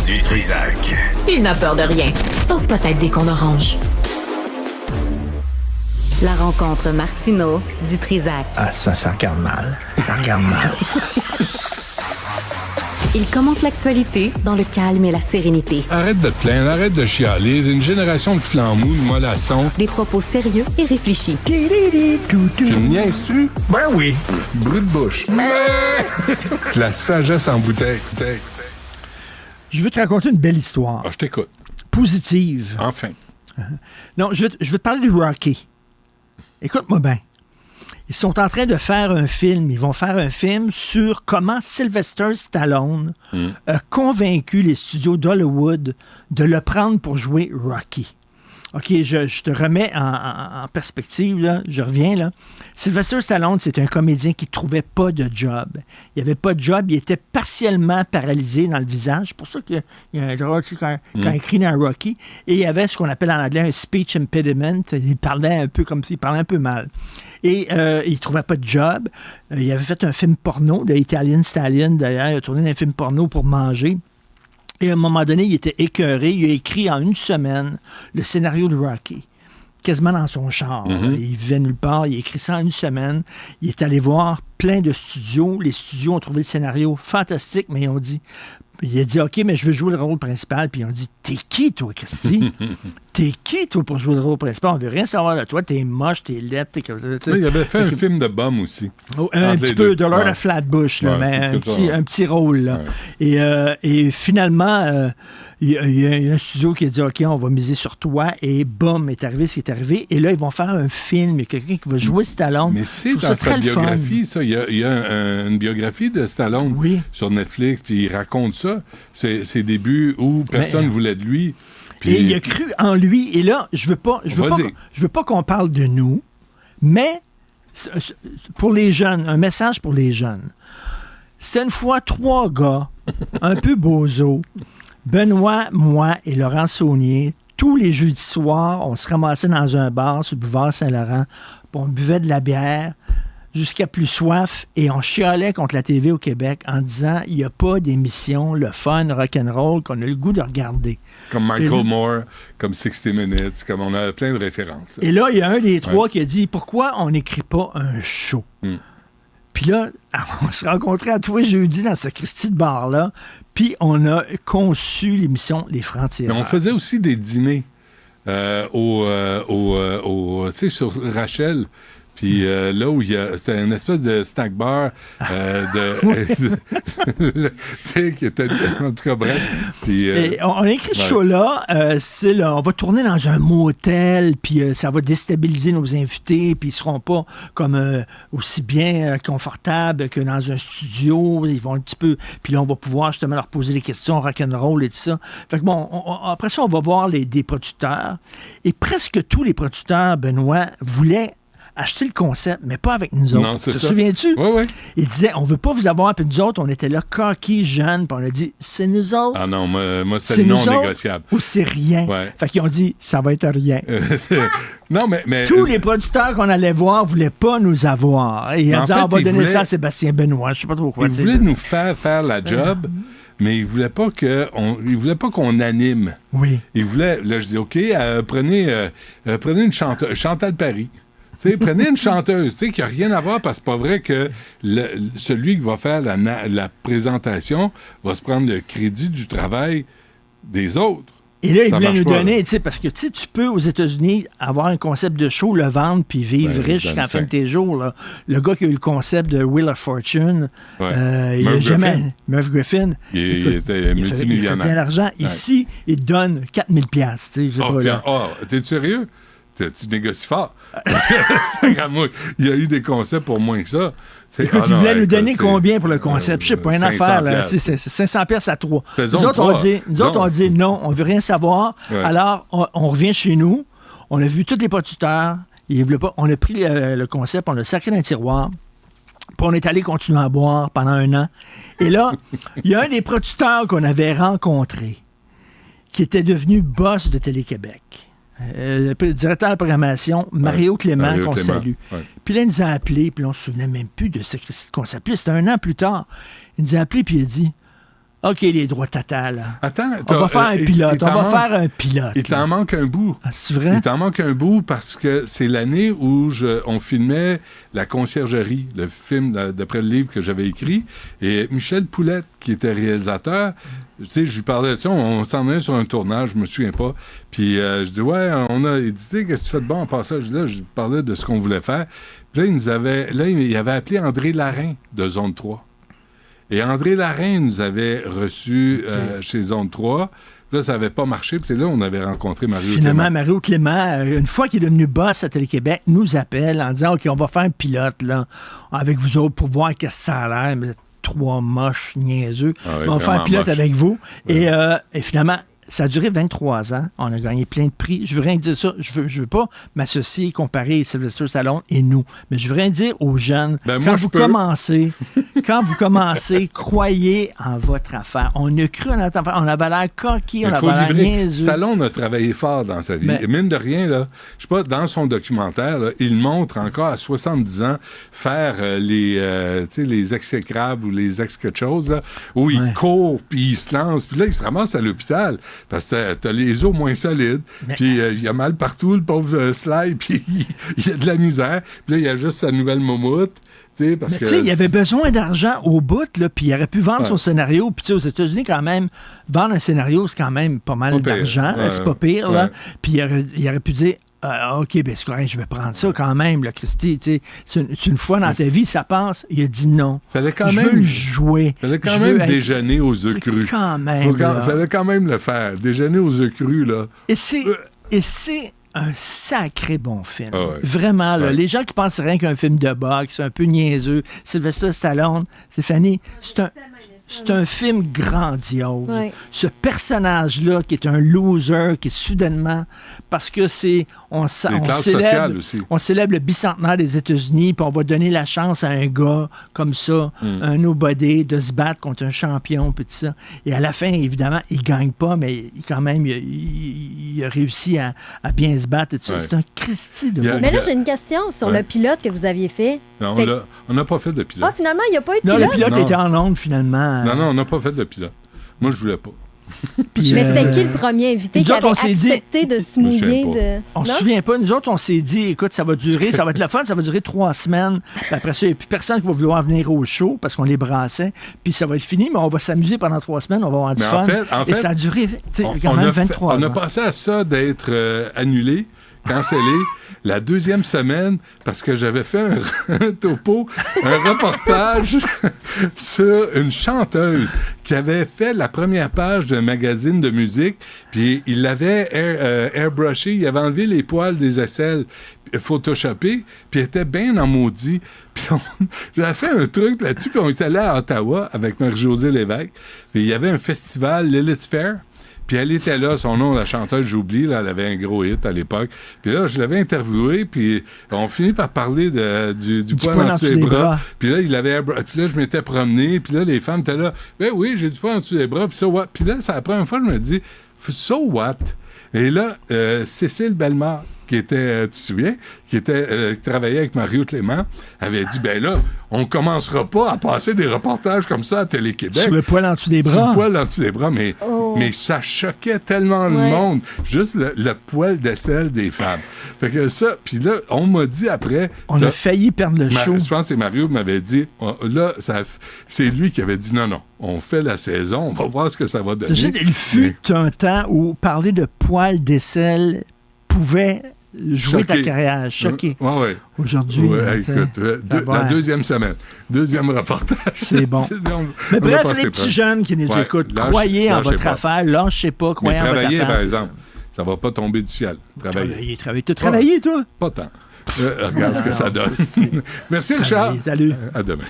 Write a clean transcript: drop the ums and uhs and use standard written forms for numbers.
Du Trizac. Il n'a peur de rien, sauf peut-être des qu'on orange. La rencontre Martineau du Trizac. Ah, ça regarde mal. Ça regarde mal. Il commente l'actualité dans le calme et la sérénité. Arrête de te plaindre, arrête de chialer. Une génération de flambous, de mollassons. Des propos sérieux et réfléchis. Tu me niaises-tu? Ben oui. Brut de bouche. La sagesse en bouteille. Je veux te raconter une belle histoire. Ah, je t'écoute. Positive. Enfin. Non, je veux te parler de Rocky. Écoute-moi bien. Ils sont en train de faire un film. Ils vont faire un film sur comment Sylvester Stallone a convaincu les studios d'Hollywood de le prendre pour jouer Rocky. OK, je te remets en perspective, là. Je reviens, là. Sylvester Stallone, c'est un comédien qui ne trouvait pas de job. Il n'avait pas de job, il était partiellement paralysé dans le visage. C'est pour ça qu'il y a un Rocky quand il écrit dans Rocky. Et il avait ce qu'on appelle en anglais un speech impediment. Il parlait un peu comme s'il parlait un peu mal. Et il ne trouvait pas de job. Il avait fait un film porno, de Italian Stallion, d'ailleurs. Il a tourné un film porno pour manger. Et à un moment donné, il était écœuré. Il a écrit en une semaine le scénario de Rocky, quasiment dans son char. Il vivait nulle part. Il a écrit ça en une semaine. Il est allé voir plein de studios. Les studios ont trouvé le scénario fantastique, mais il a dit, OK, mais je veux jouer le rôle principal. Puis ils ont dit, t'es qui, toi, Christy? T'es qui, toi, pour jouer le rôle principal? On veut rien savoir de toi. T'es moche, t'es laid. Il avait fait un film de bum aussi. Un petit peu, de Lord of Flatbush, là, mais un petit rôle. Là. Ouais. Et finalement, il y a un studio qui a dit, OK, on va miser sur toi. Et boum, est arrivé ce qui est arrivé. Et là, ils vont faire un film. Il y a quelqu'un qui va jouer Stallone. Mais c'est dans sa biographie, ça. Il y a une biographie de Stallone sur Netflix, puis il raconte ça. Ses débuts où personne ne voulait de lui. Puis... Et il a cru en lui. Et là, je veux pas qu'on parle de nous, mais pour les jeunes, un message pour les jeunes. C'est une fois 3 gars, un peu bozos, Benoît, moi et Laurent Saunier, tous les jeudis soirs, on se ramassait dans un bar sur le boulevard Saint-Laurent, puis on buvait de la bière jusqu'à plus soif, et on chialait contre la TV au Québec en disant il n'y a pas d'émission, le fun, rock'n'roll, qu'on a le goût de regarder. Comme Michael Moore, comme 60 Minutes, comme on a plein de références. Et là, il y a un des 3 qui a dit pourquoi on n'écrit pas un show? Puis là, on se rencontrait à tous les jeudis dans ce Christy de bar-là, puis on a conçu l'émission Les Francs-Tireurs. Mais on faisait aussi des dîners tu sais, sur Rachel. Puis là où il y a... C'était une espèce de snack bar tu sais, qui était... En tout cas, bref. Puis, on a écrit ce show-là, style, on va tourner dans un motel, puis ça va déstabiliser nos invités, puis ils seront pas comme aussi bien confortables que dans un studio. Ils vont un petit peu... Puis là, on va pouvoir justement leur poser des questions rock'n'roll et tout ça. Fait que bon, après ça, on va voir des producteurs. Et presque tous les producteurs, Benoît, voulaient acheter le concept, mais pas avec nous autres. Non, c'est Te ça. souviens-tu? Oui. Ils disaient, on veut pas vous avoir, puis nous autres, on était là, coquilles, jeunes, puis on a dit, c'est nous autres. Ah non, moi c'est non négociable. Ou c'est rien. Ouais. Fait qu'ils ont dit, ça va être rien. Non, mais Tous les producteurs qu'on allait voir voulaient pas nous avoir. Et ils ont dit, on va donner ça à Sébastien Benoît. Je sais pas trop quoi. Ils voulaient nous faire la job, mais ils voulaient pas qu'on anime. Oui. Ils voulaient, là, je dis, OK, prenez une chanteuse, Chantal Paris. T'sais, prenez une chanteuse, qui n'a rien à voir, parce que c'est pas vrai que celui qui va faire la présentation va se prendre le crédit du travail des autres. Et là, ils Ça voulaient marche nous pas, donner, parce que tu peux, aux États-Unis, avoir un concept de show, le vendre, puis vivre riche jusqu'à la fin de tes jours. Là. Le gars qui a eu le concept de Wheel of Fortune, il n'a jamais... Murph Griffin. Il était multimillionnaire. Il fait bien d'argent. Ici, il te donne 4000 $. T'es sérieux? Tu négocies fort. Parce que, il y a eu des concepts pour moins que ça. Écoute, ils voulaient nous donner combien pour le concept? Je sais pas, une affaire, là. C'est 500 $ à 3. Nous autres, on dit non, on veut rien savoir. Ouais. Alors, on revient chez nous. On a vu tous les producteurs. On a pris le concept, on l'a sacré dans un tiroir. Puis on est allé continuer à boire pendant 1 an. Et là, il y a un des producteurs qu'on avait rencontré qui était devenu boss de Télé-Québec. le directeur de la programmation, Mario Clément, Mario qu'on Clément, salue. ouais. Puis là, il nous a appelés, puis là, on ne se souvenait même plus de ce qu'on s'appelait. C'était 1 an plus tard. Il nous a appelés, puis il a dit OK, les droits Tata, là. Attends, On va faire un pilote. Il Il t'en manque un bout. Ah, c'est vrai? Il t'en manque un bout parce que c'est l'année où on filmait La Conciergerie, le film d'après le livre que j'avais écrit. Et Michel Poulette, qui était réalisateur, tu sais, je lui parlais de ça, on s'en allait sur un tournage, je me souviens pas. Puis je dis, ouais, il dit, tu sais, qu'est-ce que tu fais de bon en passage? Je parlais de ce qu'on voulait faire. Puis là, il avait appelé André Larin de Zone 3. Et André Larin nous avait reçus chez Zone 3. Là, ça n'avait pas marché. Puis c'est là qu'on avait rencontré Mario Clément. Finalement, Mario Clément, une fois qu'il est devenu boss à Télé-Québec, nous appelle en disant OK, on va faire un pilote là, avec vous autres pour voir qu'est-ce que ça a l'air. Mais 3 moches niaiseux. Oui, on va faire un pilote moche. avec vous. Ouais. Et finalement, ça a duré 23 ans. On a gagné plein de prix. Je veux rien dire ça. Je veux pas m'associer, comparer Sylvester Stallone et nous. Mais je veux rien dire aux jeunes. Quand vous commencez, croyez en votre affaire. On a cru en notre affaire. On avait l'air coquille, on avait l'air niaiseux. Stallone a travaillé fort dans sa vie. Mais, et mine de rien, là, je sais pas, dans son documentaire, là, il montre encore à 70 ans faire les exécrables ou les ex-quelque chose, là, où il court, puis il se lance, puis là, il se ramasse à l'hôpital. Parce que t'as les os moins solides, puis il a mal partout, le pauvre Sly, puis il a de la misère. Puis là, il y a juste sa nouvelle moumoute. Parce que il avait besoin d'argent au bout, là, puis il aurait pu vendre son scénario. Puis aux États-Unis, quand même, vendre un scénario, c'est quand même pas mal d'argent. C'est pas pire. Là. Puis il aurait pu dire OK, ben c'est correct, je vais prendre ça quand même, là, Christy. C'est une fois dans ta vie, ça passe. Il a dit non. Je veux le jouer. Fallait quand même déjeuner aux œufs crus. Fallait quand même le faire. Déjeuner aux œufs crus, là. Et c'est un sacré bon film. Ah ouais. Vraiment, là, les gens qui pensent rien qu'un film de boxe, un peu niaiseux, Sylvester Stallone, Stéphanie, c'est un film grandiose. Ouais. Ce personnage-là, qui est un loser, qui est soudainement... Parce que on célèbre le bicentenaire des États-Unis, puis on va donner la chance à un gars comme ça, un nobody, de se battre contre un champion, puis tout ça. Et à la fin, évidemment, il gagne pas, mais quand même, il a réussi à bien se battre. Et tout ça. C'est un Christy de Mais là, j'ai une question sur le pilote que vous aviez fait. Non, on n'a pas fait de pilote. Ah, finalement, il n'y a pas eu de pilote? pilote? Le pilote était en onde, finalement. Non, on n'a pas fait de pilote. Moi, je voulais pas. Puis, mais c'était qui le premier invité qui avait accepté de se mouiller? On ne se souvient pas. Nous autres, on s'est dit, écoute, ça va être le fun, ça va durer 3 semaines. Puis après ça, il n'y a plus personne qui va vouloir venir au show parce qu'on les brassait. Puis ça va être fini, mais on va s'amuser pendant 3 semaines, on va avoir du fun. En fait, et ça a duré quand même 23 ans. On a passé à ça d'être annulé, cancellé, la 2e semaine, parce que j'avais fait un topo, un reportage sur une chanteuse qui avait fait la première page d'un magazine de musique, puis il l'avait airbrushé, il avait enlevé les poils des aisselles, photoshopé, puis il était bien en maudit. Puis j'avais fait un truc là-dessus, puis on était allé à Ottawa avec Marie-Josée Lévesque, puis il y avait un festival, Lilith Fair. Puis elle était là, son nom, la chanteuse, j'oublie, là, elle avait un gros hit à l'époque. Puis là, je l'avais interviewée, puis on finit par parler du poil en dessous des bras. Puis là, puis là, je m'étais promené, puis là, les femmes étaient là, ben oui, j'ai du poil en dessous des bras, puis so what? Puis là, c'est la première fois que je me dis, so what? Et là, Cécile Bellemare, qui était, tu te souviens, qui travaillait avec Mario Clément, avait dit, ben là, on commencera pas à passer des reportages comme ça à Télé-Québec. Sur le poil en dessous des bras. Sur le poil en dessous des bras, mais ça choquait tellement le monde. Juste le poil d'aisselle des femmes. Fait que ça, puis là, on m'a dit après... On a failli perdre le show. Je pense que c'est Mario qui m'avait dit, là, c'est lui qui avait dit, non, on fait la saison, on va voir ce que ça va donner. Il fut un temps où parler de poil d'aisselle pouvait jouer ta carrière, choquer. Ouais. Aujourd'hui, écoute, la 2e semaine, 2e reportage. C'est bon. Mais bref, les petits jeunes qui nous écoutent, croyez en votre affaire, lâchez pas, croyez en votre affaire. Travailler, par exemple, ça va pas tomber du ciel. Travailler. T'as travaillé, toi? Pas tant. Regarde ce que ça donne. Merci, Richard. Salut. À demain.